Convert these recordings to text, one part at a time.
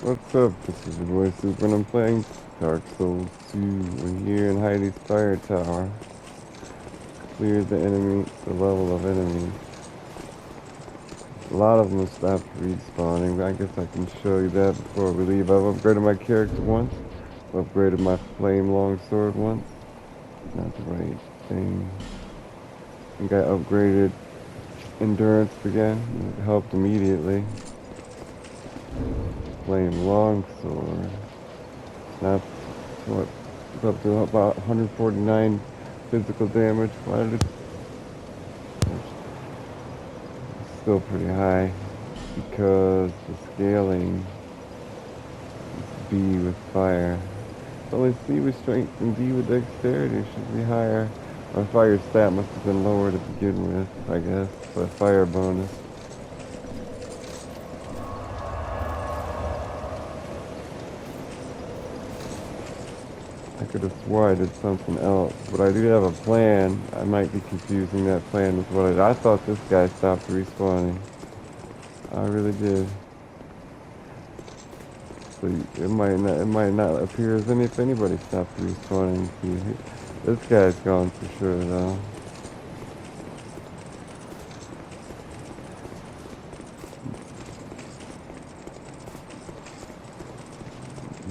What's up? This is your boy Super and I'm playing Dark Souls 2. We're here in Heidi's Fire Tower. Cleared the level of enemies. A lot of them have stopped respawning. I guess I can show you that before we leave. I've upgraded my character once. I've upgraded my flame longsword once. Not the right thing. I think I upgraded endurance again. It helped immediately. Flame longsword. Not what, it's up to about 149 physical damage. Why did it? It's still pretty high because the scaling is B with fire. It's only C with strength and D with dexterity. Should be higher. My fire stat must have been lower to begin with, I guess. But fire bonus. I could have swore I did something else, but I do have a plan. I might be confusing that plan with what I did. I thought this guy stopped respawning. I really did. So it might not appear as if anybody stopped respawning. See, this guy's gone for sure though.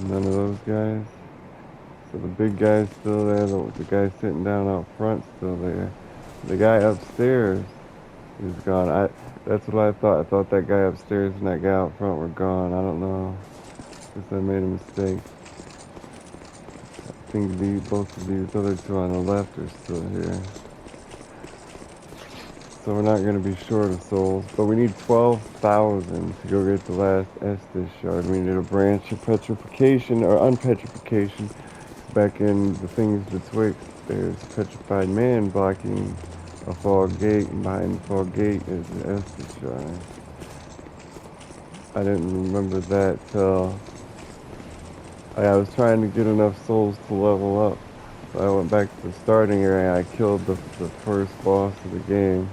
None of those guys. So the big guy's still there. The guy sitting down out front's still there. The guy upstairs is gone. That's what I thought. I thought that guy upstairs and that guy out front were gone. I don't know. Guess I made a mistake. I think both of these other two on the left are still here. So we're not going to be short of souls, but we need 12,000 to go get the last Estus shard. We need a branch of petrification or unpetrification. Back in the things betwixt, there's a petrified man blocking a fog gate, and behind the fog gate is the Estus shard. I didn't remember that till I was trying to get enough souls to level up. So I went back to the starting area and I killed the first boss of the game.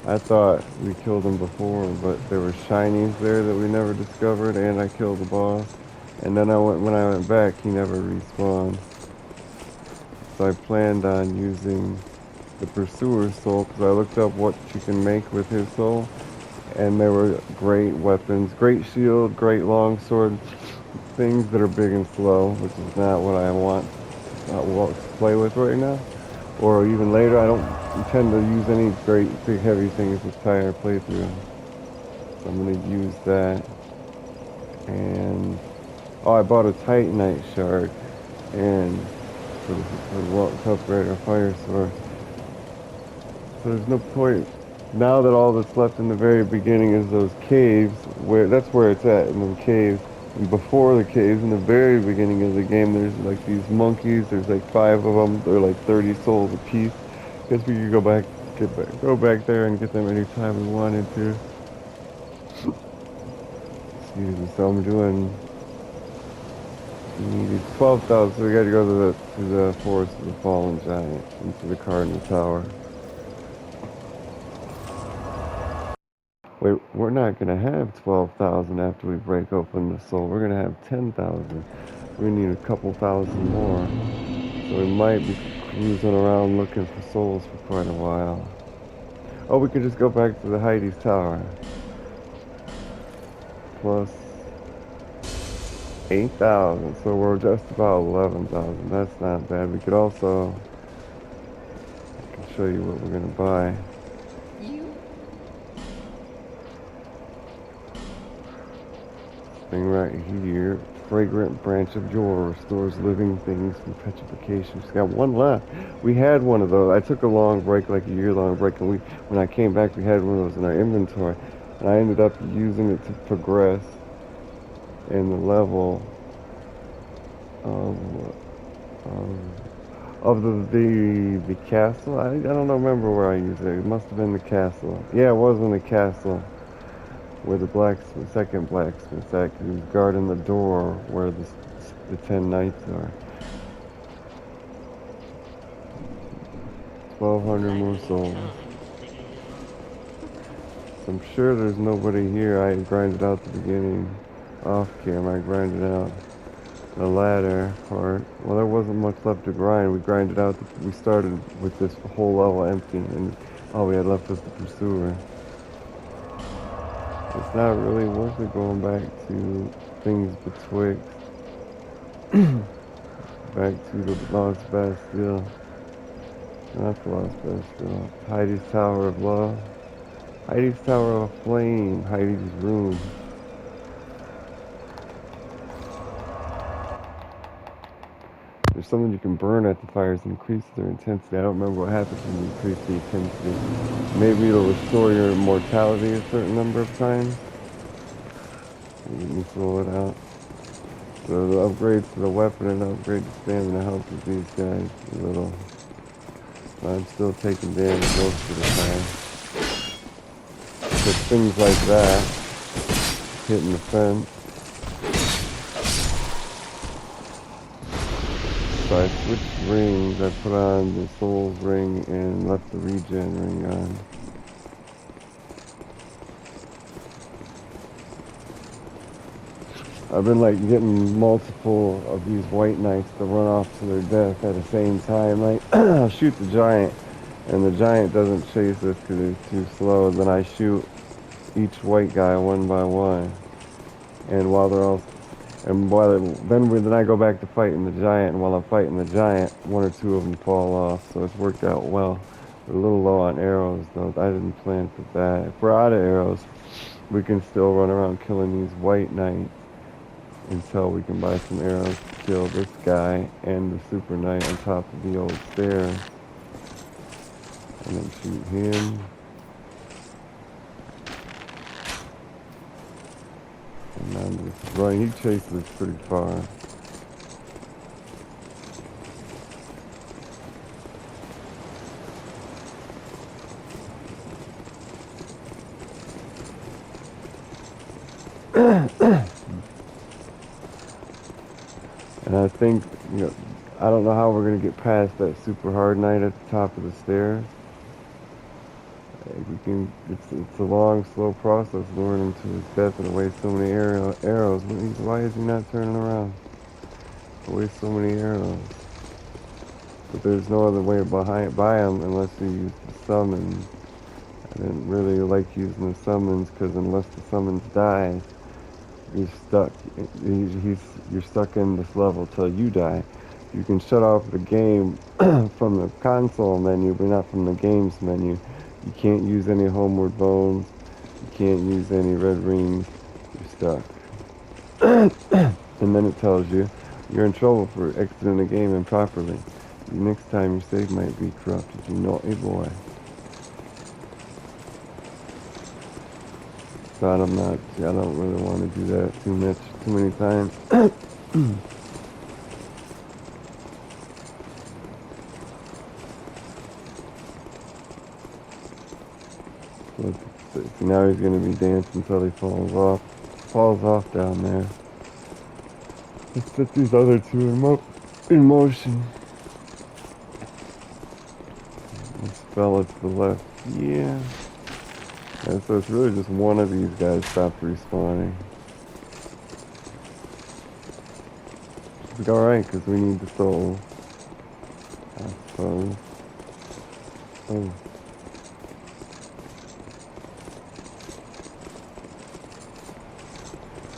I thought we killed him before, but there were shinies there that we never discovered, and I killed the boss. And then when I went back, he never respawned. So I planned on using the Pursuer's Soul, because I looked up what you can make with his soul. And there were great weapons, great shield, great longsword, things that are big and slow, which is not what I want to play with right now. Or even later, I don't intend to use any great big heavy things this entire playthrough. So I'm going to use that. And oh, I bought a Titanite shard and for to upgrade our fire source. So there's no point. Now that all that's left in the very beginning is those caves, that's where it's at, in the caves. And before the caves, in the very beginning of the game, there's like these monkeys. There's like 5 of them. They're like 30 souls apiece. Guess we could go back there and get them anytime we wanted to. Excuse me. So I'm doing. We needed 12,000. So we got to go to the Forest of the Fallen Giant, into the Cardinal Tower. Wait, we're not going to have 12,000 after we break open the soul. We're going to have 10,000. We need a couple thousand more. So we might be cruising around looking for souls for quite a while. Oh, we could just go back to the Heidi's Tower. Plus 8,000. So we're just about 11,000. That's not bad. We could also... I can show you what we're going to buy. Thing right here, fragrant branch of joy restores living things from petrification. She's got one left. We had one of those. I took a long break, like a year-long break, and when I came back, we had one of those in our inventory, and I ended up using it to progress in the level of the castle. I don't remember where I used it. It must have been the castle. Yeah, it was in the castle. Where the second blacksmith's at, because he was guarding the door where the 10 knights are. 1,200 more souls. So I'm sure there's nobody here. I grinded out the beginning. off camera. I grinded out the ladder part. Well, there wasn't much left to grind. We grinded out. We started with this whole level empty, and all we had left was the pursuer. It's not really worth it going back to things betwixt. Back to the Lost Bastille. Not the Lost Bastille. Heidi's Tower of Love. Heidi's Tower of Flame. Heidi's Room. There's something you can burn at the fires and increase their intensity. I don't remember what happens when you increase the intensity. Maybe it'll restore your mortality a certain number of times. You can throw it out. So the upgrades to the weapon and upgrade to stamina help with these guys a little. I'm still taking damage most of the time. But things like that, hitting the fence. So I switched rings. I put on the Souls ring and left the regen ring on. I've been like getting multiple of these white knights to run off to their death at the same time. Like I'll shoot the giant, and the giant doesn't chase us because it's too slow. Then I shoot each white guy one by one, and while they're all, then I go back to fighting the giant. And while I'm fighting the giant, one or two of them fall off. So it's worked out well. We're a little low on arrows though. I didn't plan for that. If we're out of arrows, we can still run around killing these white knights until we can buy some arrows to kill this guy and the super knight on top of the old stairs. And then shoot him. And I'm just running. He chases us pretty far. And I think, I don't know how we're going to get past that super hard knight at the top of the stairs. It's a long, slow process luring him to his death and waste so many arrows. Why is he not turning around? Waste so many arrows. But there's no other way by him unless you use the summons. I didn't really like using the summons because unless the summons dies, you're stuck. You're stuck in this level till you die. You can shut off the game from the console menu, but not from the games menu. You can't use any homeward bones. You can't use any red rings. You're stuck. And then it tells you you're in trouble for exiting the game improperly. Next time your save might be corrupted. You naughty boy. So I don't really want to do that too many times. So now he's going to be dancing until he falls off down there. Let's set these other two in motion. This fella to the left, yeah. And so it's really just one of these guys stopped respawning. It's alright, because we need the soul. I suppose. Oh.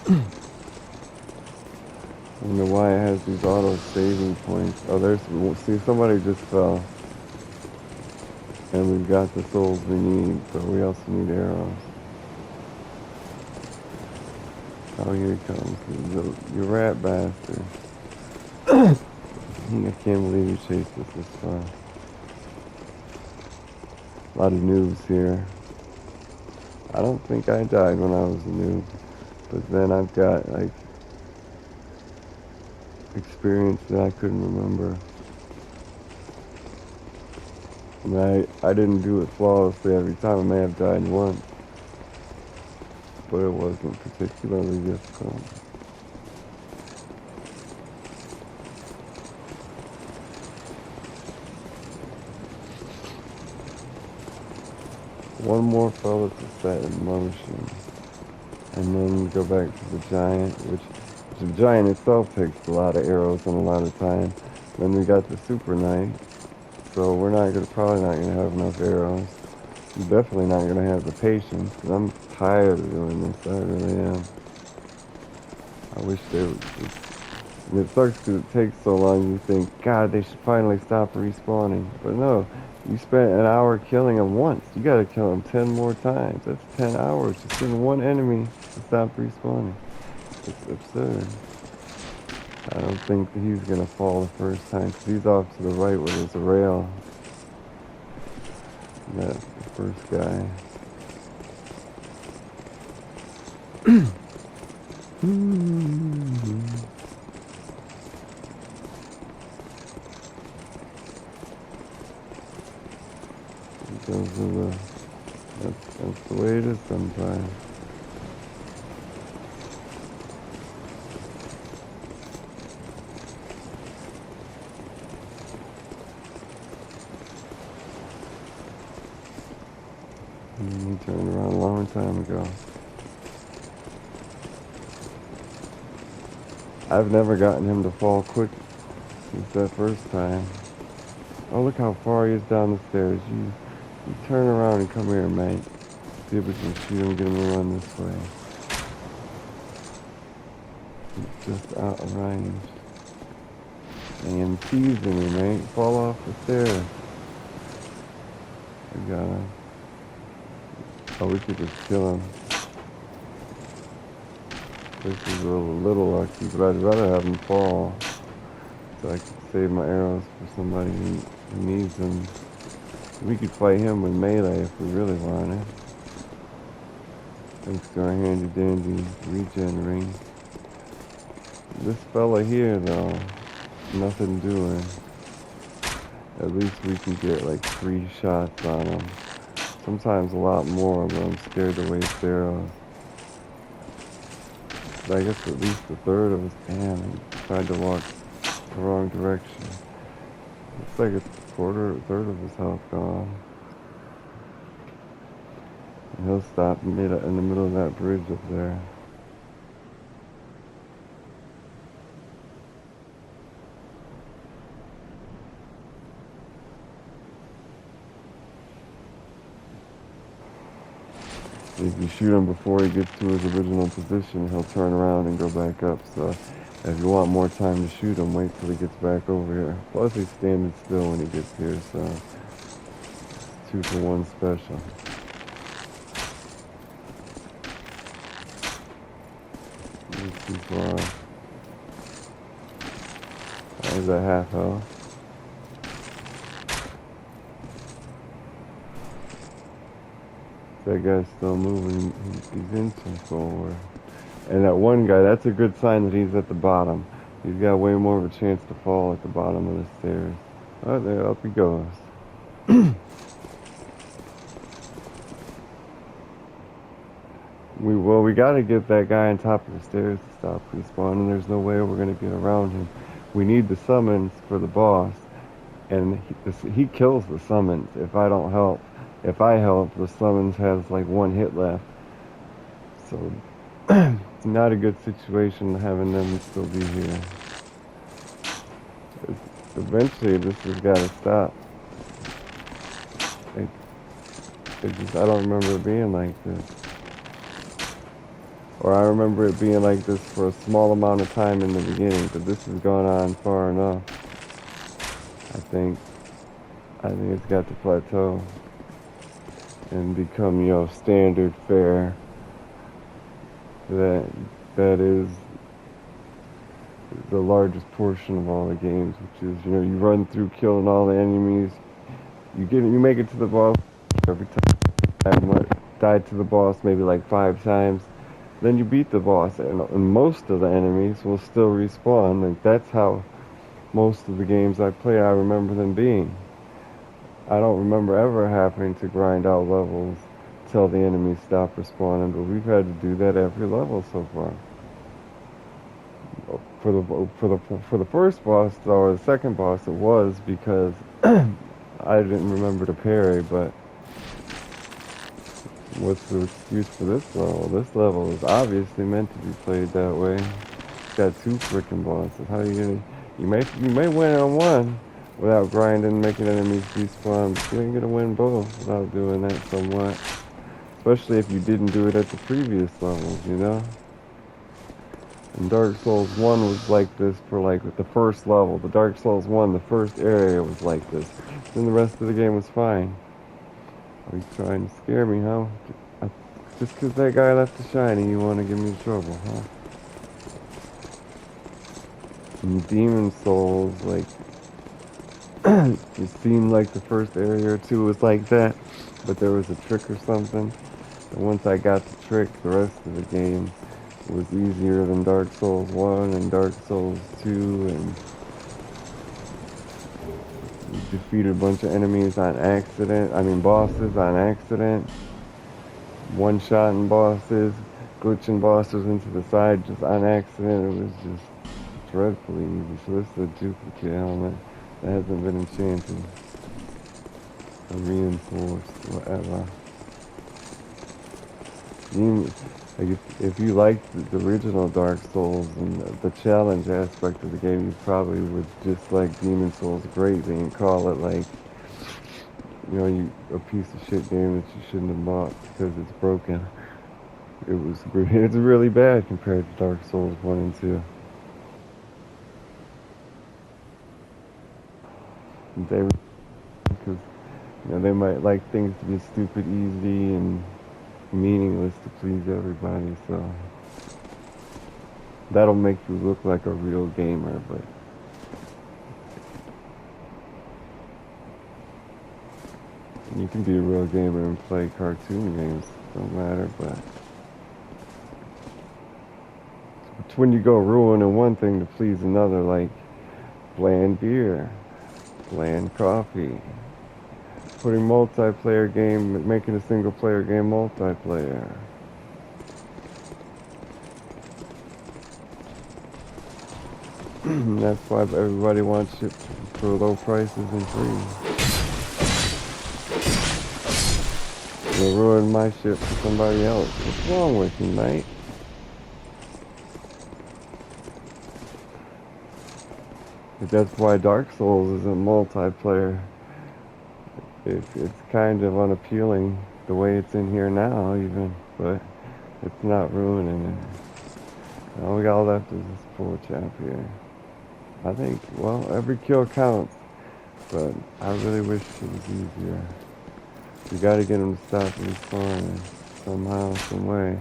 I don't know why it has these auto saving points. Oh, see, somebody just fell. And we've got the souls we need, but we also need arrows. Oh, here he comes. You rat bastard. I can't believe you chased us this far. A lot of noobs here. I don't think I died when I was a noob. But then I've got, like, experience that I couldn't remember. And I didn't do it flawlessly every time. I may have died once. But it wasn't particularly difficult. One more fella to set in motion. and then go back to the giant, which the giant itself takes a lot of arrows and a lot of time. Then we got the super knight, so we're probably not gonna have enough arrows. I'm definitely not gonna have the patience, because I'm tired of doing this. I really am. I wish they would. It sucks because it takes so long. You think, God, they should finally stop respawning. But no, you spent an hour killing them once. You gotta kill them 10 more times. That's 10 hours just getting one enemy to stop respawning. It's absurd. I don't think that he's gonna fall the first time, because he's off to the right where there's a rail. That's the first guy. Those are that's the way it is sometimes. He turned around a long time ago. I've never gotten him to fall quick since that first time. Oh, look how far he is down the stairs. You turn around and come here, mate. See if we can shoot him, get him to run this way. He's just out of range. And teasing me, mate. Fall off the stairs. We got him. Oh, we could just kill him. This is a little lucky, but I'd rather have him fall, so I could save my arrows for somebody who needs them. We could fight him with melee if we really wanted. Thanks to our handy dandy regen ring. This fella here, though, nothing doing. At least we can get like 3 shots on him. Sometimes a lot more, but I'm scared to waste arrows. I guess at least a third of us. Damn, he tried to walk the wrong direction. Looks like it's a third of his health gone. And he'll stop in the middle of that bridge up there. If you shoot him before he gets to his original position, he'll turn around and go back up. So if you want more time to shoot him, wait till he gets back over here. Plus he's standing still when he gets here, so it's 2 for 1 special. He's too far. He's at half health. That guy's still moving. He's inching forward. And that one guy, that's a good sign that he's at the bottom. He's got way more of a chance to fall at the bottom of the stairs. Oh, there, up he goes. We gotta get that guy on top of the stairs to stop respawning. There's no way we're gonna get around him. We need the summons for the boss. And he kills the summons if I don't help. If I help, the summons has like 1 hit left. So it's not a good situation having them still be here. Eventually this has got to stop. I don't remember it being like this. Or I remember it being like this for a small amount of time in the beginning, but this has gone on far enough. I think it's got to plateau and become, standard fare. That is the largest portion of all the games, which is, you run through killing all the enemies. You make it to the boss every time. Died to the boss maybe like 5 times. Then you beat the boss, and most of the enemies will still respawn. Like, that's how most of the games I play, I remember them being. I don't remember ever having to grind out levels till the enemies stop respawning, but we've had to do that every level so far. For the first boss, or the second boss, it was because I didn't remember to parry, but What's the excuse for this level? This level is obviously meant to be played that way. It's got two freaking bosses. How are you gonna? You may win on one without grinding, making enemies despawn, but you ain't gonna win both without doing that somewhat. Especially if you didn't do it at the previous levels, you know? And Dark Souls 1 was like this for like the first level. The Dark Souls 1, the first area was like this. Then the rest of the game was fine. Are you trying to scare me, huh? Just 'cause that guy left the shiny, you want to give me trouble, huh? And Demon Souls, like, it seemed like the first area or two was like that, but there was a trick or something. And once I got the trick, the rest of the game was easier than Dark Souls 1 and Dark Souls 2, and defeated a bunch of enemies on accident. I mean, bosses on accident. One-shotting bosses, glitching bosses into the side just on accident. It was just dreadfully easy. So this is a duplicate helmet that hasn't been enchanted or reinforced, whatever. Like if you liked the original Dark Souls and the challenge aspect of the game, you probably would just like Demon Souls greatly and call it like, a piece of shit game that you shouldn't have bought because it's broken. It's really bad compared to Dark Souls 1 and 2. Because they might like things to be stupid easy and meaningless to please everybody, so that'll make you look like a real gamer, but you can be a real gamer and play cartoon games, don't matter, but it's when you go ruining one thing to please another, like bland beer, bland coffee, putting multiplayer game, making a single player game multiplayer. That's why everybody wants shit for low prices and free. You'll ruin my shit for somebody else. What's wrong with you, mate? But that's why Dark Souls isn't multiplayer. It's kind of unappealing the way it's in here now, even, but it's not ruining it. All we got left is this poor chap here. I think, well, every kill counts, but I really wish it was easier. You gotta get him to stop respawning somehow, some way.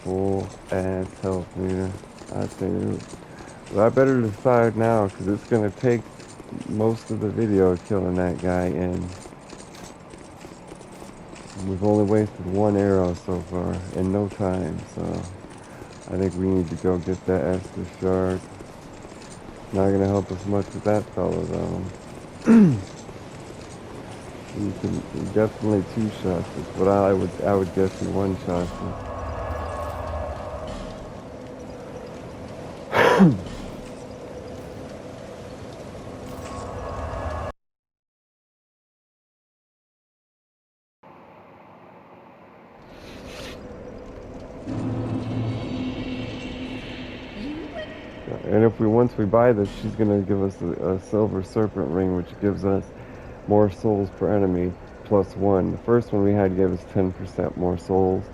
Full ass health meter. I think. Well, I better decide now, because it's gonna take most of the video killing that guy, and we've only wasted one arrow so far in no time, so I think we need to go get that S.O.T.F.S shard. Not gonna help us much with that fella though. You can definitely two shots this, but I would guess he one shot this. And if once we buy this, she's gonna give us a silver serpent ring, which gives us more souls per enemy plus 1. The first one we had gave us 10% more souls.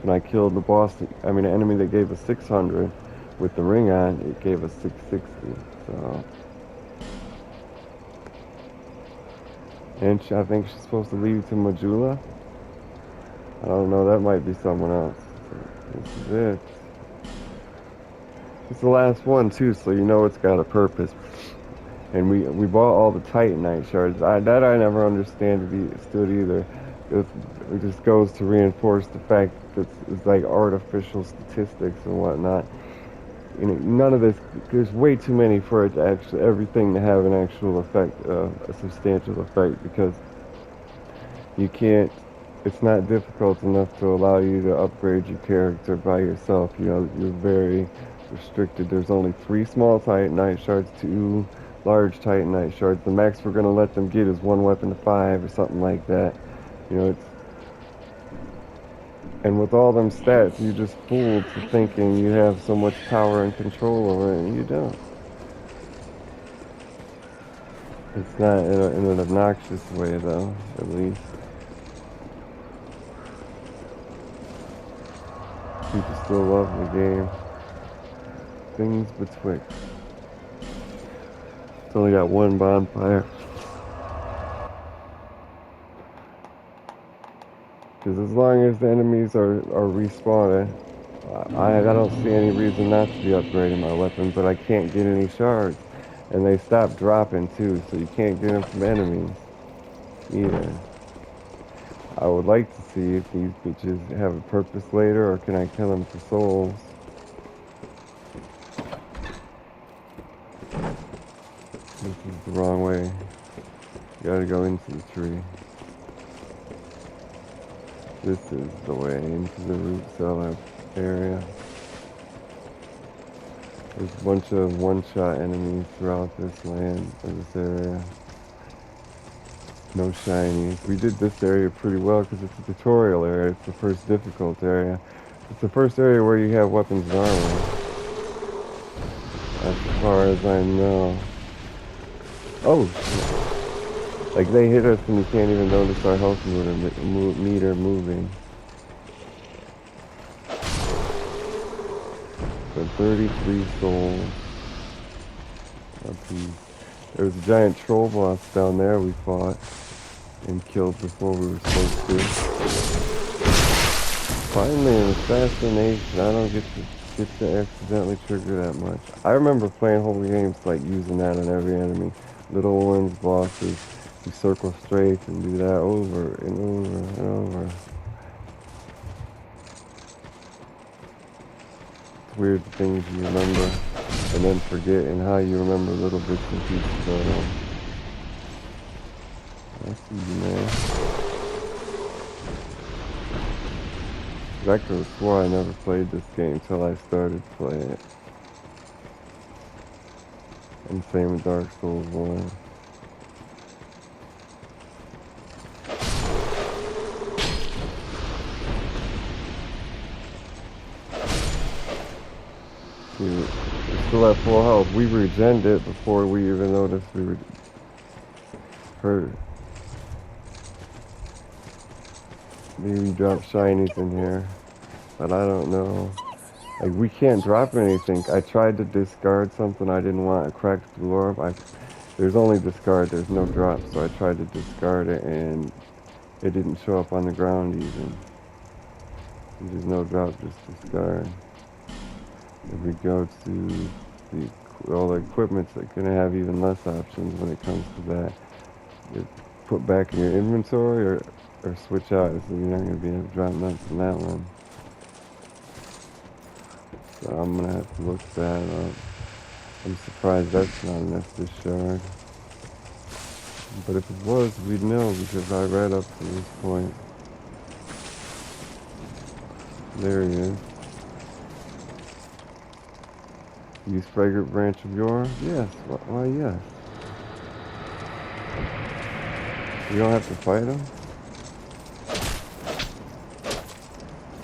When I killed the boss, an enemy that gave us 600 with the ring on, it gave us 660. So, and I think she's supposed to lead to Majula. I don't know, that might be someone else. This is it. It's the last one too, so you know it's got a purpose. And we bought all the Titanite shards. I never understood either. It just goes to reinforce the fact that it's like artificial statistics and whatnot. None of this. There's way too many for it to everything to have an actual effect, a substantial effect, because you can't. It's not difficult enough to allow you to upgrade your character by yourself. You're very restricted. There's only 3 small Titanite shards, 2 large Titanite shards. The max we're gonna let them get is 1 weapon to 5 or something like that. You know, it's... And with all them stats, you just fooled to thinking you have so much power and control over it, and you don't. It's not in an obnoxious way, though, at least. People still love the game. Things betwixt. It's only got 1 bonfire. Because as long as the enemies are respawning, I don't see any reason not to be upgrading my weapon, but I can't get any shards. And they stop dropping too, so you can't get them from enemies either. I would like to see if these bitches have a purpose later, or can I kill them for souls? This is the wrong way. You gotta go into the tree. This is the way into the root cellar area. There's a bunch of one-shot enemies throughout this land, or this area. No shinies. We did this area pretty well because it's a tutorial area. It's the first difficult area. It's the first area where you have weapons and armor. As far as I know. Oh, shit. Like, they hit us and you can't even notice our health meter moving. So 33 souls. There was a giant troll boss down there we fought and killed before we were supposed to. Finally, an assassination. I don't get to accidentally trigger that much. I remember playing whole games like using that on every enemy. Little ones, bosses. You circle straight and do that over and over and over. It's weird things you remember and then forget, and how you remember little bits and pieces of them. I see you, man. I could have swore I never played this game until I started playing it. And same with Dark Souls 1. We still have full health. We regened it before we even noticed we were hurt. Maybe drop shinies in here, but I don't know. Like, we can't drop anything. I tried to discard something I didn't want, a cracked blue orb. There's only discard, there's no drop, so I tried to discard it and it didn't show up on the ground even. There's no drop, just discard. If we go to all the equipment's gonna have even less options when it comes to that. You put back in your inventory or switch out, so you're not gonna be able to drop nothing from that one. So I'm gonna have to look that up. I'm surprised that's not an Estus shard. But if it was, we'd know because I read up to this point. There he is. Use fragrant branch of yours? Yes. Why, yes. You don't have to fight him?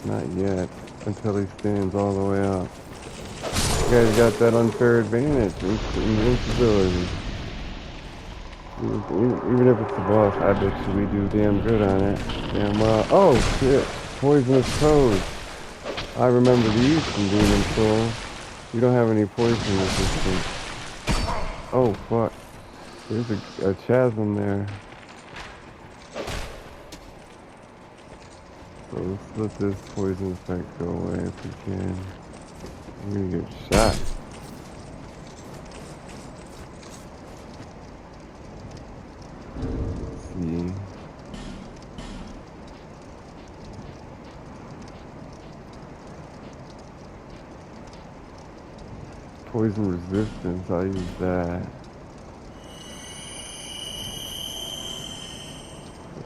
Not yet. Until he stands all the way up. You guys got that unfair advantage. Invincibility. Even if it's the boss, I bet you we do damn good on it. Damn well. Oh shit. Poisonous toads. I remember these from Demon Souls. You don't have any poison resistance. Oh fuck. There's a chasm there. So let's let this poison effect go away if we can. We're gonna get shot. Let's see. Poison resistance, I'll use that.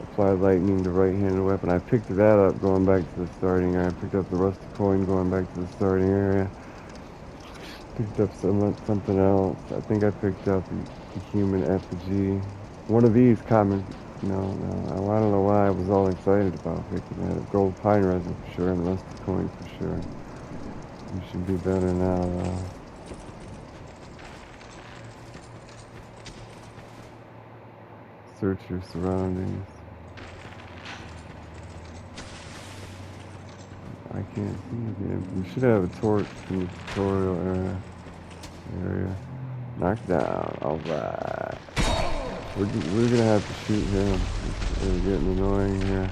Apply lightning to right-handed weapon. I picked that up going back to the starting area. I picked up the rusty coin going back to the starting area. picked up something else. I think I picked up a human effigy. One of these common. No, I don't know why I was all excited about picking that. A gold pine resin for sure, and rusty coin for sure. We should be better now, though. Search your surroundings. I can't see again. We should have a torch in the tutorial area. Knock down. Alright. We're gonna have to shoot him. It's getting annoying here.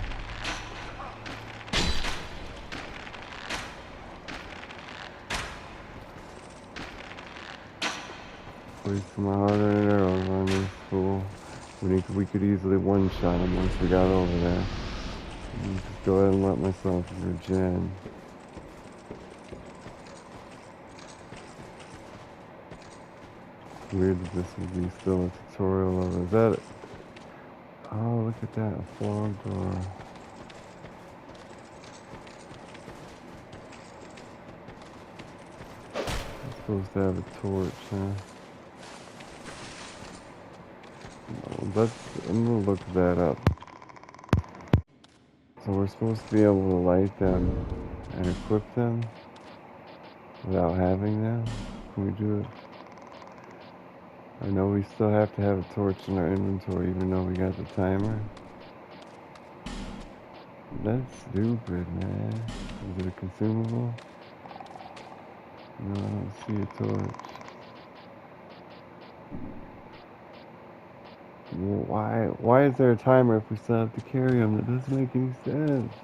Wasting my hard-earned arrows on this fool. We could easily one-shot him once we got over there. Just go ahead and let myself regen. Weird that this would be still a tutorial of it. Is that it? Oh, look at that, a fog door. I'm supposed to have a torch, huh? I'm gonna look that up. So we're supposed to be able to light them and equip them without having them? Can we do it? I know we still have to have a torch in our inventory even though we got the timer. That's stupid, man. Is it a consumable? No, I don't see a torch. Well, why is there a timer if we still have to carry them? That doesn't make any sense.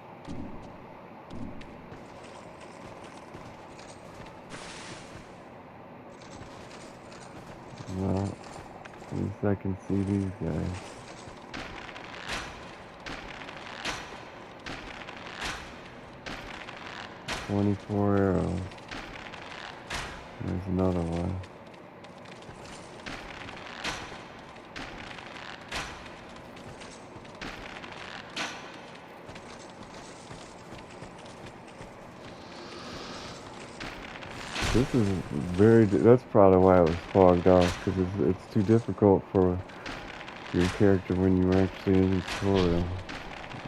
Well, at least I can see these guys. "24 arrows. There's another one. This is that's probably why it was fogged off, because it's too difficult for your character when you're actually in the tutorial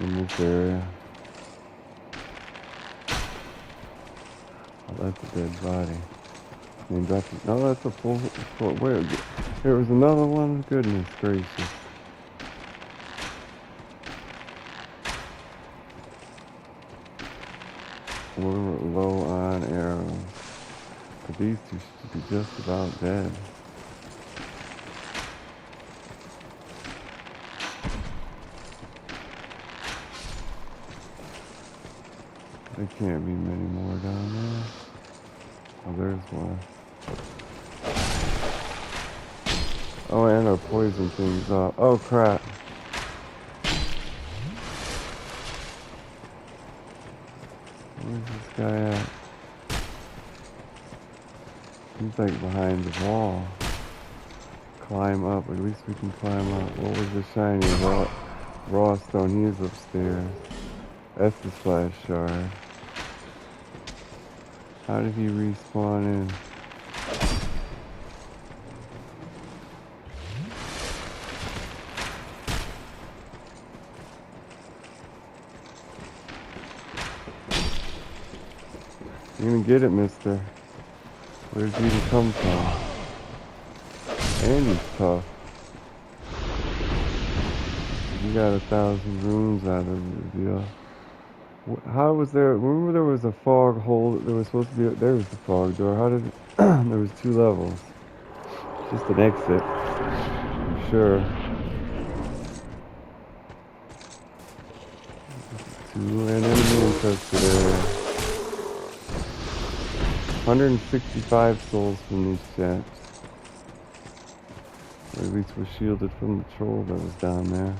in this area. Oh, that's a dead body. No, that's a full, wait, there was another one? Goodness gracious. We're low on arrows. But these two should be just about dead. There can't be many more down there. Oh, there's one. Oh, and our poison thing's off. Oh, crap. Where's this guy at? He's like behind the wall. Climb up. At least we can climb up. What was the shiny raw stone? He is upstairs. That's the flash shard. How did he respawn in? You're gonna get it, mister. Where did you even come from? And he's tough. You got 1,000 runes out of the deal. How was there? Remember there was a fog hole. There was supposed to be. There was the fog door. How did it? There was 2 levels. Just an exit. I'm sure. 2 and enemy infested area. 165 souls from these chaps. Or at least we're shielded from the troll that was down there.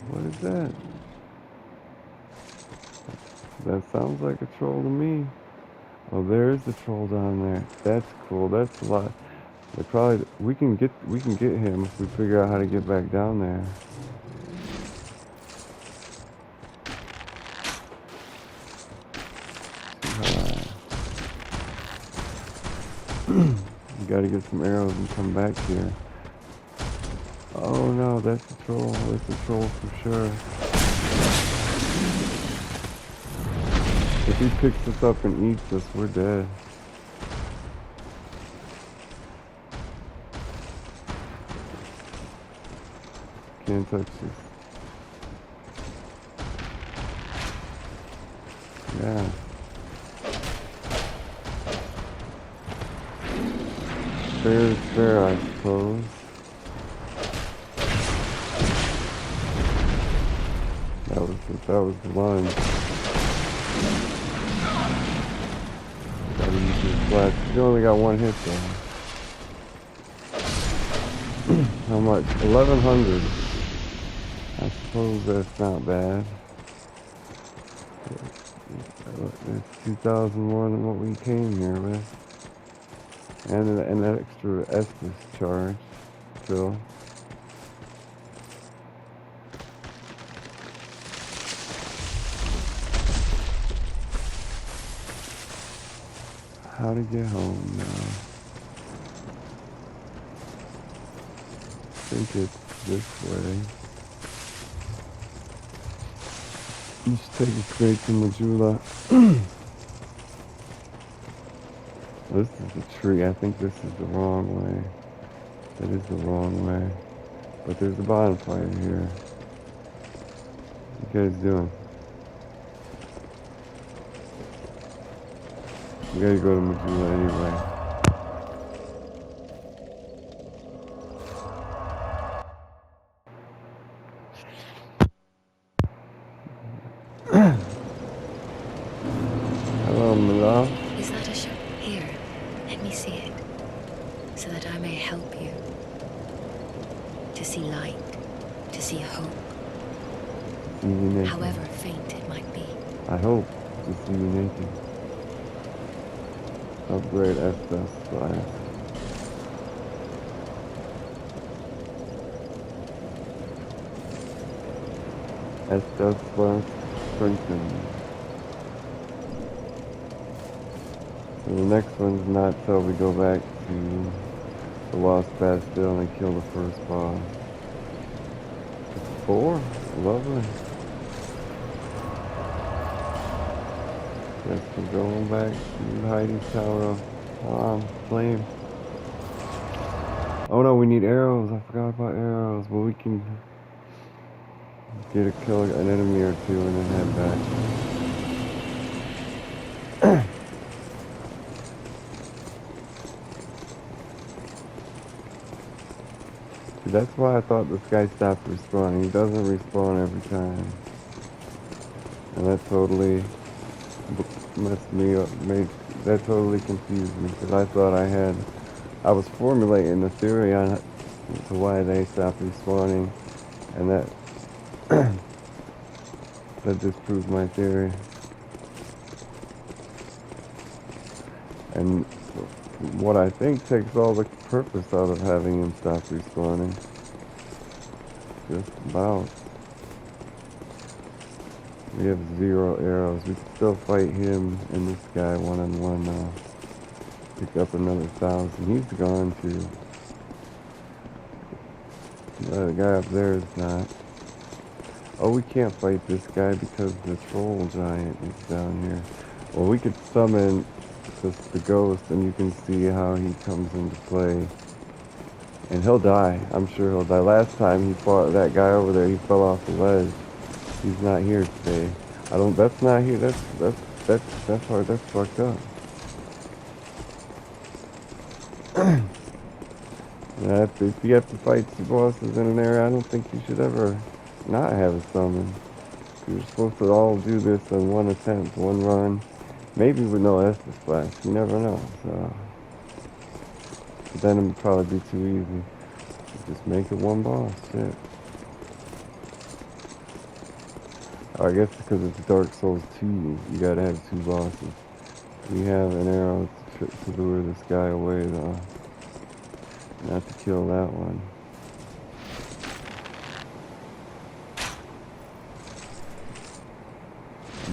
What is that? That sounds like a troll to me. Oh, there is the troll down there. That's cool. That's a lot. We can get him if we figure out how to get back down there. You gotta get some arrows and come back here. Oh no, that's a troll. That's a troll for sure. If he picks us up and eats us, we're dead. Can't touch this. Yeah. Fair is fair, I suppose. That was the line. Gotta use your flash. You only got one hit though. How much? 1100. I suppose that's not bad. It's 2001 and what we came here with. And an extra S.O.T.F.S charge. Still. How to get home now? I think it's this way. You should take it straight to Majula. This is a tree. I think this is the wrong way. That is the wrong way. But there's a bonfire here. What are you guys doing? We gotta go to Majula anyway. Hello, Mila. Is that a shop? Here, let me see it, so that I may help you. To see light, to see hope, however faint it might be. I hope to see you naked. Upgrade S.O.T.F.S class. S.O.T.F class strengthened. So the next one's not till we go back to the Lost Bastille and kill the first boss. 4? Lovely. Guess we're going back to Heidi's Tower of Flame. Oh no, we need arrows. I forgot about arrows. Well, we can get a kill an enemy or two and then head back. That's why I thought this guy stopped respawning. He doesn't respawn every time. And that totally messed me up. That totally confused me. Because I thought I was formulating a theory on to why they stopped respawning. And that disproved my theory. And what I think takes all the purpose out of having him stop respawning. Just about. We have 0 arrows. We can still fight him and this guy one-on-one now. Pick up another 1,000. He's gone too. The guy up there is not. Oh, we can't fight this guy because the troll giant is down here. Well, we could summon the ghost and you can see how he comes into play. And he'll die. I'm sure he'll die. Last time he fought that guy over there, he fell off the ledge. He's not here today. That's not here. That's hard. That's fucked up. Yeah, if you have to fight two bosses in an area, I don't think you should ever not have a summon. You're supposed to all do this in one attempt, one run. Maybe with no Estus Splash. You never know. So, but then it would probably be too easy. Just make it one boss. Shit. Oh, I guess because it's Dark Souls 2, you gotta have 2 bosses. We have an arrow to lure this guy away, though. Not to kill that one.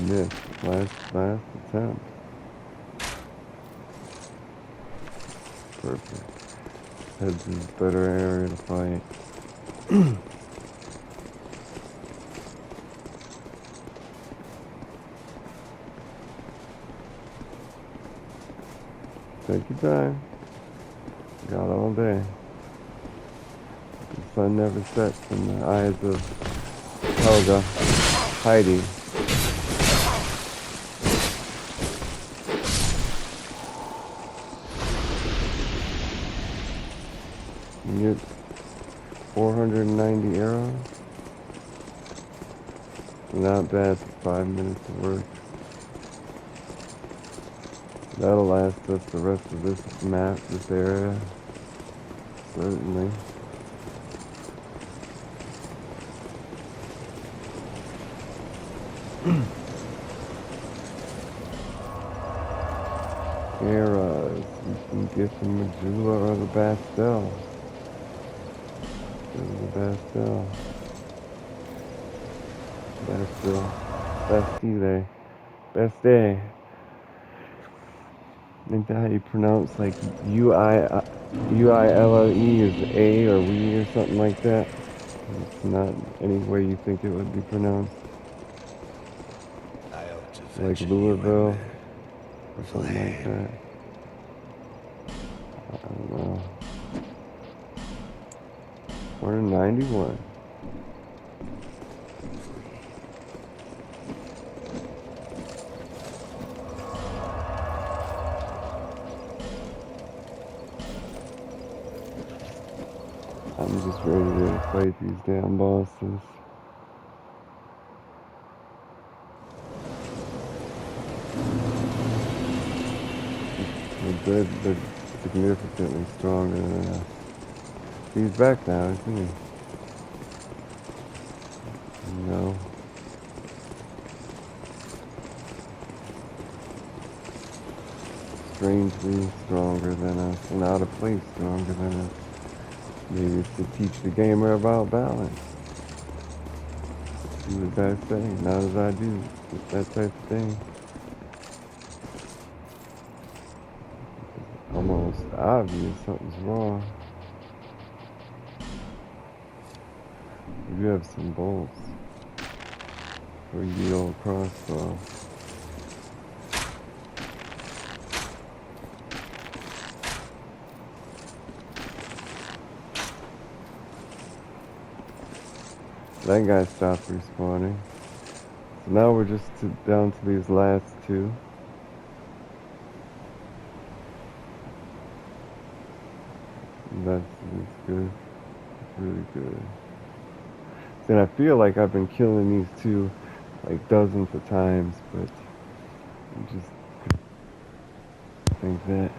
Missed. Last attempt. perfect. Heads is a better area to fight. Take your time. Got all day. The sun never sets in the eyes of Helga, Heidi. You get 490 arrows. Not bad for 5 minutes of work. That'll last us the rest of this map, this area. Certainly. Eras. You can get the Majula or the Bastel. This is the Bastel. Bastel. Bastille. Bastille. I think that how you pronounce like U-I-L-L-E is A or we or something like that. It's not any way you think it would be pronounced. Like Louisville or something like that. I don't know. 191. I'm just ready to fight these damn bosses. They're significantly stronger than us. He's back now, isn't he? No. Strangely stronger than us, and out of place stronger than us. Maybe it's to teach the gamer about balance. Do as I say, not as I do. That type of thing. It's almost obvious something's wrong. You have some bolts for the old crossbow. That guy stopped respawning. So now we're just down to these last two. And that's good. It's really good. And I feel like I've been killing these two like dozens of times, but I just think that.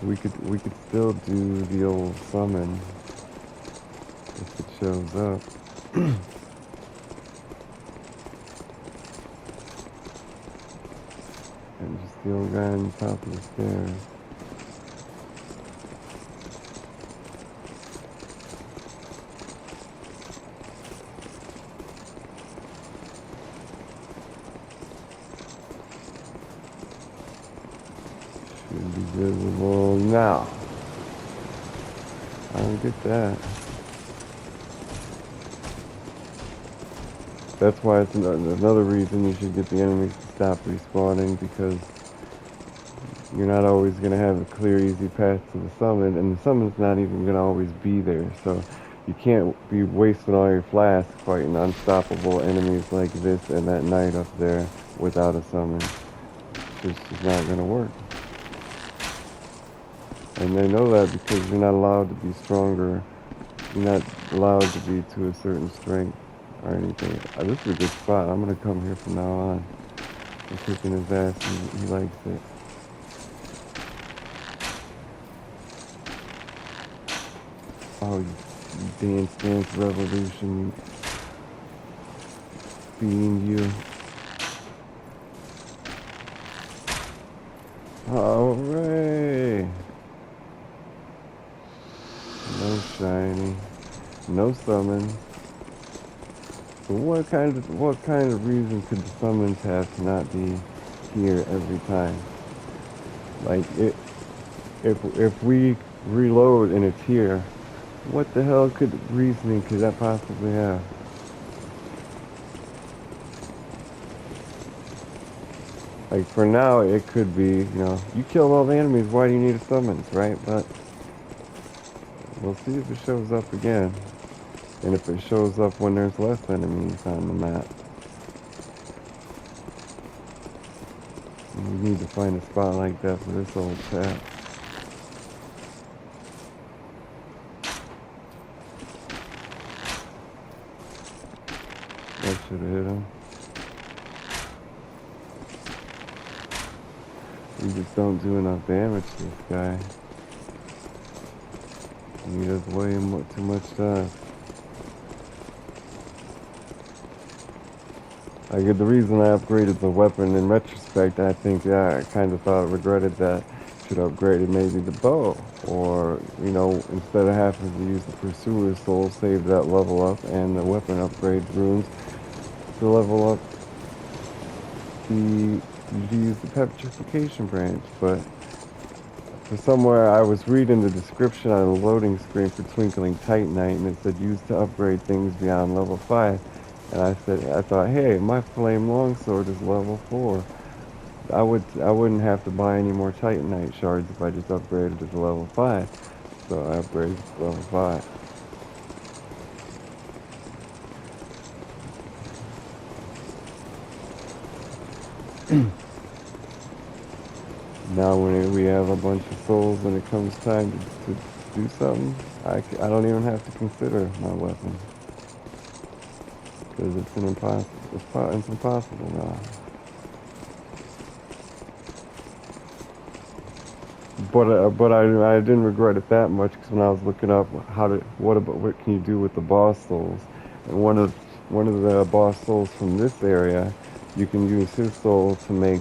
We could still do the old summon if it shows up. And just the old guy on the top of the stairs. Should be visible now. I don't get that. That's why it's another reason you should get the enemies to stop respawning, because you're not always going to have a clear, easy path to the summon, and the summon's not even going to always be there, so you can't be wasting all your flasks fighting unstoppable enemies like this and that knight up there without a summon. It's just not going to work. And they know that because you're not allowed to be stronger. You're not allowed to be to a certain strength or anything. This is a good spot. I'm going to come here from now on. I'm kicking his ass and he likes it. Oh, you dance revolution. Being you. Hooray! No shiny. No summon. So what kind of reason could the summons have to not be here every time? Like if we reload and it's here, what the hell reasoning could that possibly have? Like for now, it could be, you killed all the enemies. Why do you need a summons, right? But we'll see if it shows up again, and if it shows up when there's less enemies on the map. We need to find a spot like that for this old chap. That should have hit him. We just don't do enough damage to this guy. He does way too much stuff. I get the reason I upgraded the weapon in retrospect. I think, yeah, I kind of regretted that. Should have upgraded maybe the bow, or instead of having to use the pursuer's soul, save that level up and the weapon upgrade runes to level up the use the petrification branch. But for somewhere I was reading the description on the loading screen for Twinkling Titanite, and it said used to upgrade things beyond level 5. And I thought, hey, my flame longsword is level 4. I wouldn't have to buy any more Titanite shards if I just upgraded it to level 5. So I upgraded to level 5. Now when we have a bunch of souls and it comes time to do something, I don't even have to consider my weapon. Because it's it's impossible now. But I didn't regret it that much, because when I was looking up what can you do with the boss souls, and one of the boss souls from this area, you can use his soul to make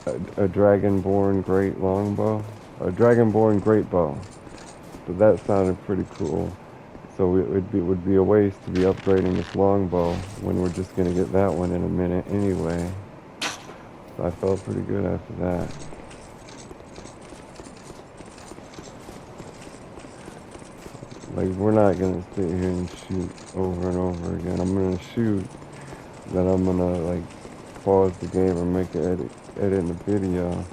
a dragonborn great longbow, a dragonborn great bow. So that sounded pretty cool. So it would be a waste to be upgrading this longbow when we're just gonna get that one in a minute anyway. So I felt pretty good after that. Like, we're not gonna sit here and shoot over and over again. I'm gonna shoot, then I'm gonna like pause the game or make an edit in the video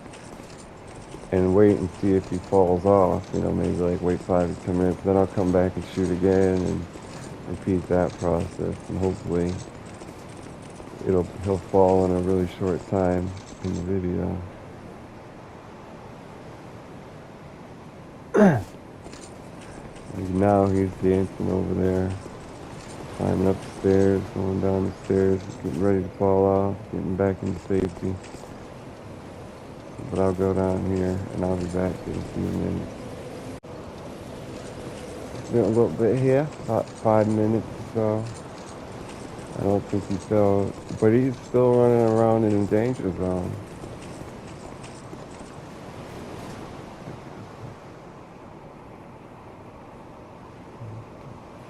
and wait and see if he falls off. Maybe like wait 5 to 10 minutes, then I'll come back and shoot again and repeat that process, and hopefully he'll fall in a really short time in the video. Like now he's dancing over there, climbing up the stairs, going down the stairs, getting ready to fall off, getting back into safety. But I'll go down here and I'll be back in a few minutes. A little bit here, about 5 minutes or so. I don't think he fell, but he's still running around in the danger zone.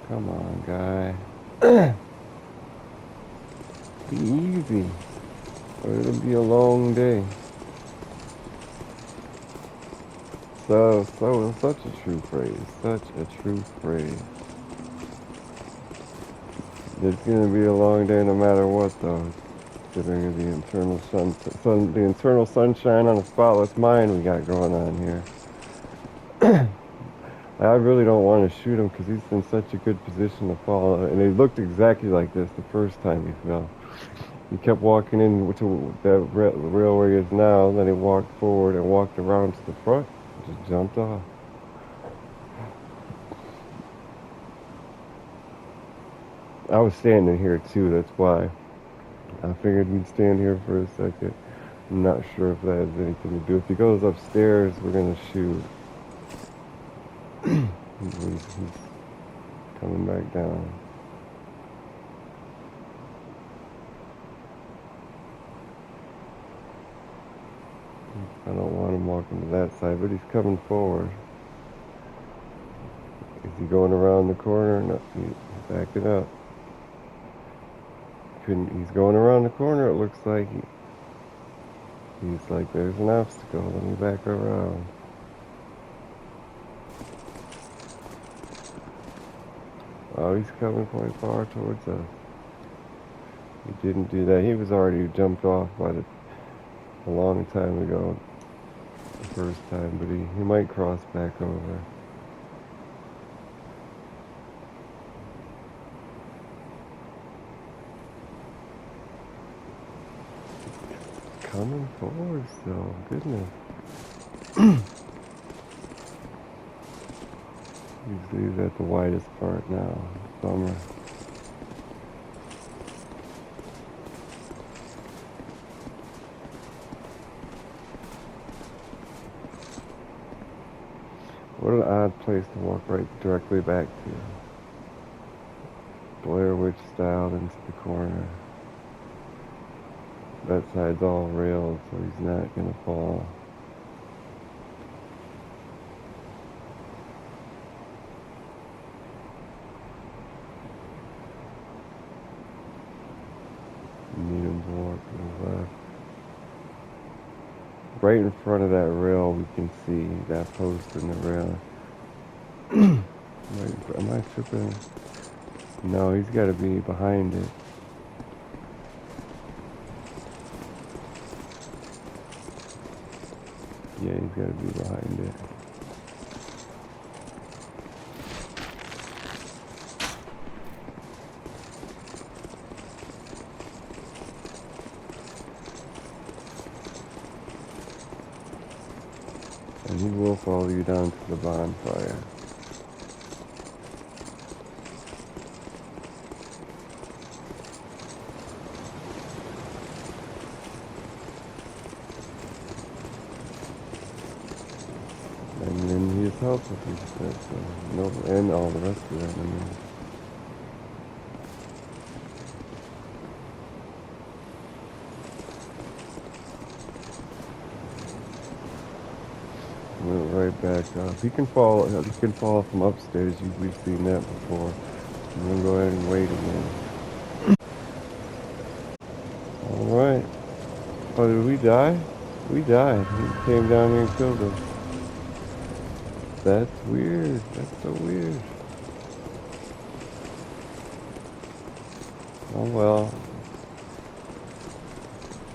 Come on, guy. Be easy, or it'll be a long day. Such a true phrase. Such a true phrase. It's gonna be a long day no matter what, though. Considering the internal sunshine on a spotless mind we got going on here. I really don't want to shoot him because he's in such a good position to fall. And he looked exactly like this the first time he fell. He kept walking into the rail where he is now, then he walked forward and walked around to the front, and just jumped off. I was standing here too, that's why. I figured we'd stand here for a second. I'm not sure if that has anything to do. If he goes upstairs, we're gonna shoot. He's coming back down. I don't want him walking to that side, but he's coming forward. Is he going around the corner? No, he's backing up. he's going around the corner, it looks like. He's like, there's an obstacle, let me back around. Oh, he's coming quite far towards us. He didn't do that. He was already jumped off a long time ago, the first time, but he might cross back over. Coming forward still, goodness. He's at the widest part now. Bummer. What an odd place to walk directly back to. Blair Witch style into the corner. That side's all railed, so he's not gonna fall. Need him to walk to the left. Right in front of that rail, we can see that post in the rail. Wait, am I tripping? No, he's got to be behind it. Yeah, he's got to be behind it. And he will follow you down to the bonfire. And then he is helpful if he says so. No, and all the rest of them, I mean. Went right back up. He can fall from upstairs. We've seen that before. I'm gonna go ahead and wait again. Alright. Oh, did we die? We died. He came down here and killed us. That's weird. That's so weird. Oh well.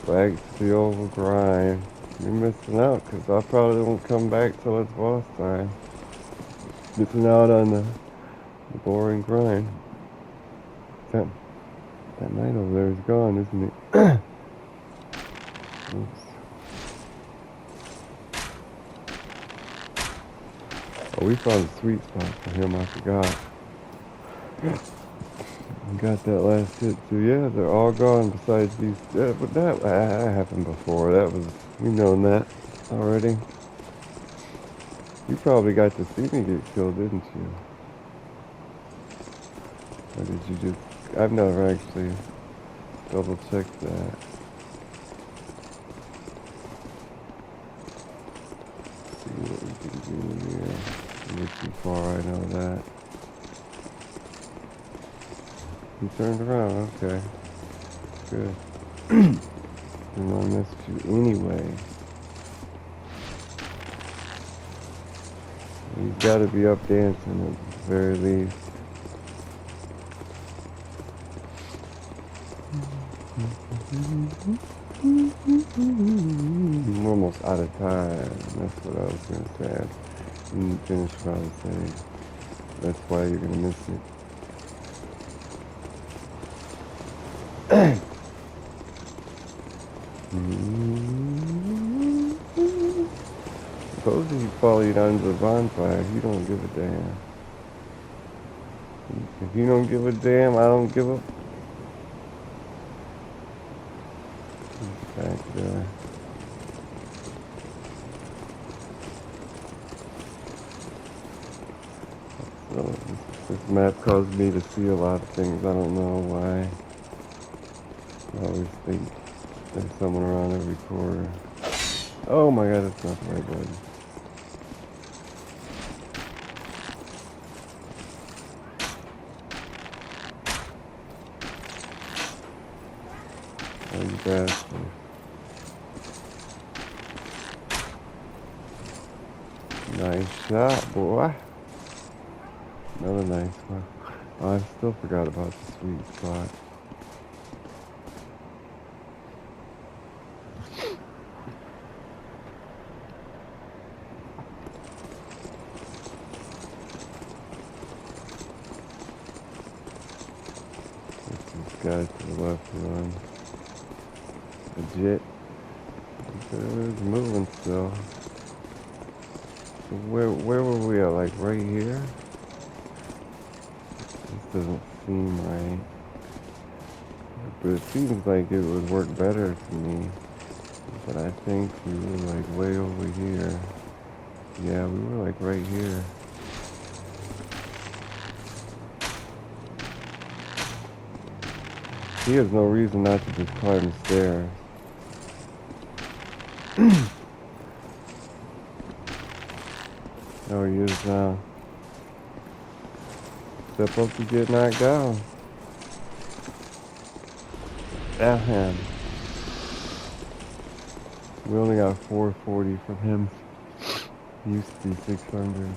Back to the old grind. You're missing out, because I probably won't come back till it's boss time. Missing out on the boring grind. That knight over there is gone, isn't it? Oops. Oh, we found a sweet spot for him, I forgot. We got that last hit too. Yeah, they're all gone besides these. But that happened before. We known that already. You probably got to see me get killed, didn't you? Or did you just... I've never actually double checked that. Let's see what we can do here. We're too far, I know that. He turned around, okay. Good. And I missed you anyway. He's got to be up dancing at the very least. I'm almost out of time. That's what I was going to say. I didn't finish what I was saying. That's why you're going to miss it. Suppose if you follow you down to the bonfire, you don't give a damn. If you don't give a damn, I don't give a... Back there. So this map caused me to see a lot of things. I don't know why. I always think there's someone around every corner. Oh my god, that's not the right button. you bastard. Nice shot, boy. Another nice one. Oh, I still forgot about the sweet spot. This guy to the left run. Legit. It's moving still. So where were we at? Like right here? This doesn't seem right. But it seems like it would work better to me. But I think we were like way over here. Yeah, we were like right here. He has no reason not to just climb the stairs. Oh, he is now. Step up to get knocked down. At him. We only got 440 from him. He used to be 600.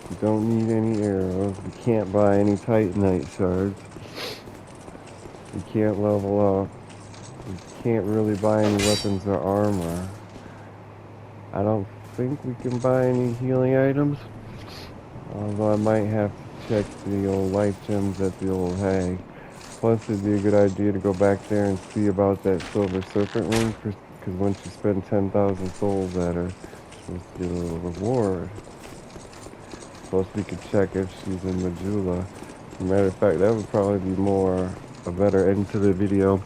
We don't need any arrows. We can't buy any Titanite shards. We can't level up. We can't really buy any weapons or armor. I don't think we can buy any healing items. Although I might have to check the old life gems at the old hag. Plus it'd be a good idea to go back there and see about that silver serpent ring. Because once you spend 10,000 souls at her, you'll get a little reward. Plus we could check if she's in Majula. As a matter of fact, that would probably be a better end to the video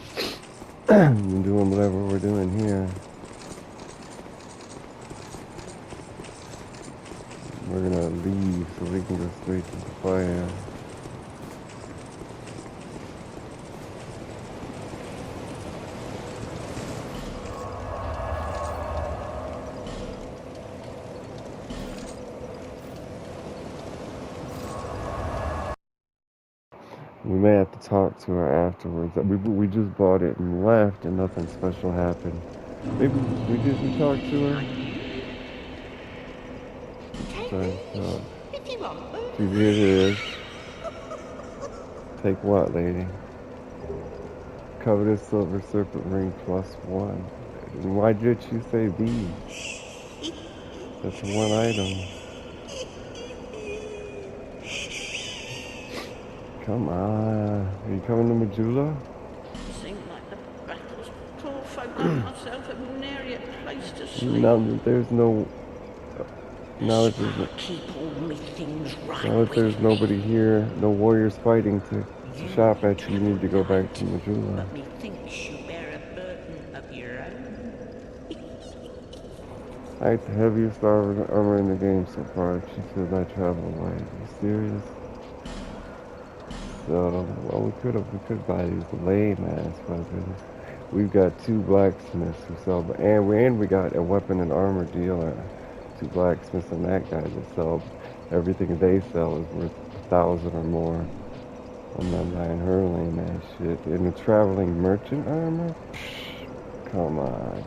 than doing whatever we're doing here. We're gonna leave so we can go straight to the fire. We may have to talk to her afterwards. We just bought it and left and nothing special happened. Maybe we talked to her? Sorry, here it is. Take what, lady? Coveted silver serpent ring +1. And why did you say these? That's one item. Come on. Are you coming to Majula? Seemed like the battle's poor folk like myself have nary a place to sleep. Now that there's no... Now that there's nobody here, no warriors fighting to shop at you need to go back to Majula. But methinks you bear a burden of your own. I have the heaviest armor in the game so far. She says I travel light. Are you serious? So, well, we could buy these lame ass weapons. We've got 2 blacksmiths who sell, and we got a weapon and armor dealer. 2 blacksmiths and that guy that sell everything they sell is worth 1,000 or more. I'm not buying her lame ass shit. And the traveling merchant armor? Psh, come on.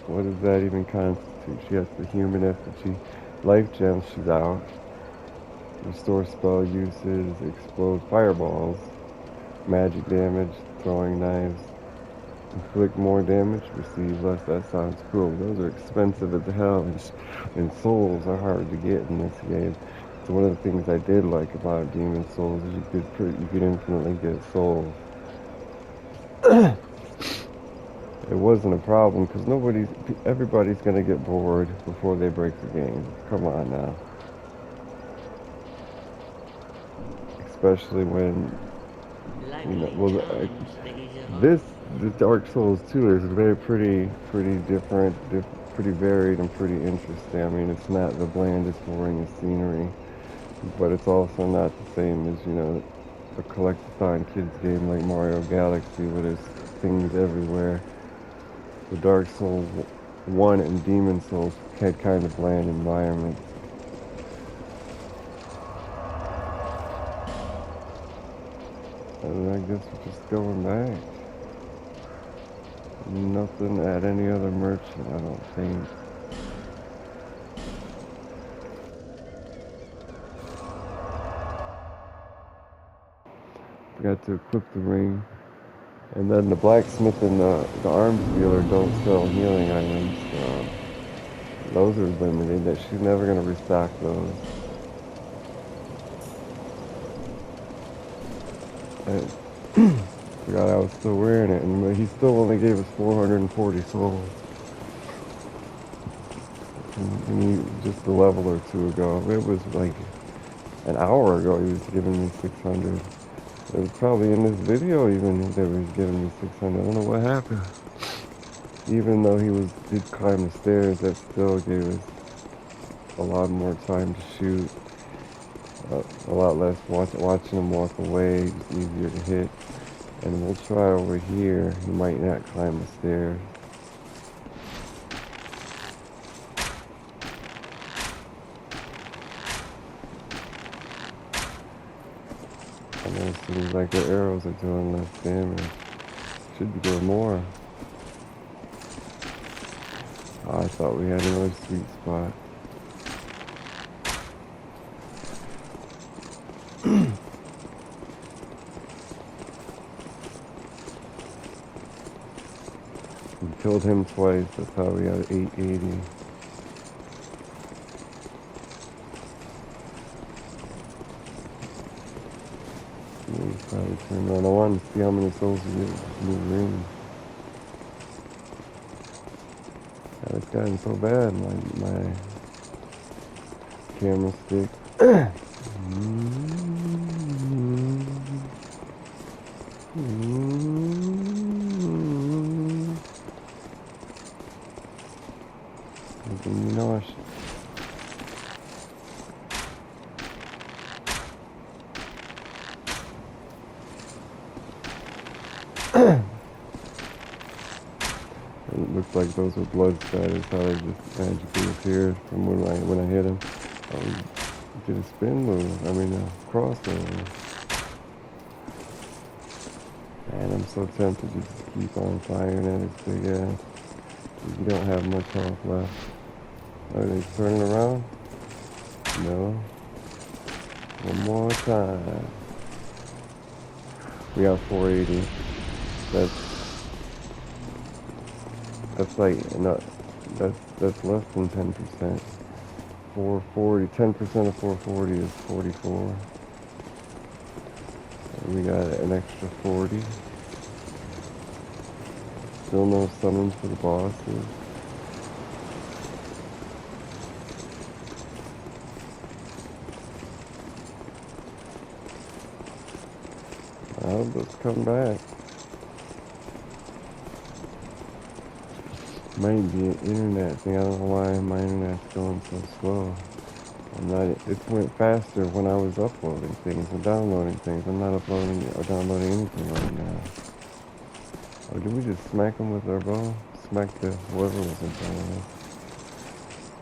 What does that even constitute? She has the human effigy. Life gems, she's out. Restore spell uses, explode fireballs, magic damage, throwing knives, inflict more damage, receive less. That sounds cool. Those are expensive as hell, and souls are hard to get in this game. So one of the things I did like about Demon Souls is you could infinitely get souls. It wasn't a problem because everybody's gonna get bored before they break the game. Come on now. Especially when, this Dark Souls 2 is very pretty different, pretty varied and pretty interesting. I mean, it's not the blandest, boring scenery, but it's also not the same as, a collectathon kids game like Mario Galaxy where there's things everywhere. The Dark Souls 1 and Demon Souls had kind of bland environments. And I guess we're just going back. Nothing at any other merchant, I don't think. Forgot to equip the ring. And then the blacksmith and the arms dealer don't sell healing items, so those are limited. That she's never gonna restock those. And forgot I was still wearing it, and he still only gave us 440 souls. And he, just a level or two ago, it was like an hour ago he was giving me 600. It was probably in this video even that he was giving me 600. I don't know what happened. Even though he did climb the stairs, that still gave us a lot more time to shoot. A lot less watching him walk away, just easier to hit. And we'll try over here. He might not climb the stairs. And then it seems like the arrows are doing less damage. Should be doing more. Oh, I thought we had another sweet spot. We killed him twice. That's how we got 880. He's probably turned on. I wanted to see how many souls we get with this new ring. God, it's gotten so bad. My camera stick. You know I should. It looks like those are blood status, how they just magically appeared from when I hit him. Did a spin move, I mean a crossover. And I'm so tempted to just keep on firing at his big ass. You don't have much health left. Are they turning around? No. One more time. We got 480. That's like not. That's less than 10%. 440. 10% of 440 is 44. And we got an extra 40. Still no summons for the bosses. Let's come back. Might be an internet thing. I don't know why my internet's going so slow. It went faster when I was uploading things and downloading things. I'm not uploading or downloading anything right now. Or did we just smack them with our bow? Smack whoever was in front of us.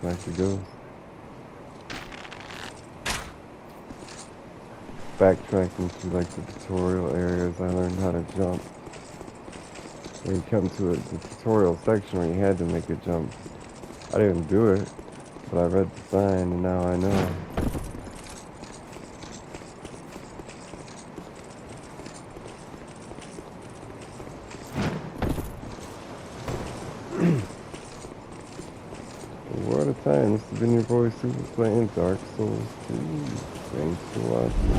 Smack the ghost. Backtracking through like the tutorial areas, I learned how to jump. When you come to the tutorial section where you had to make a jump, I didn't do it, but I read the sign and now I know. What a time. This has been your boy Super playing Dark Souls 2. Thanks for watching.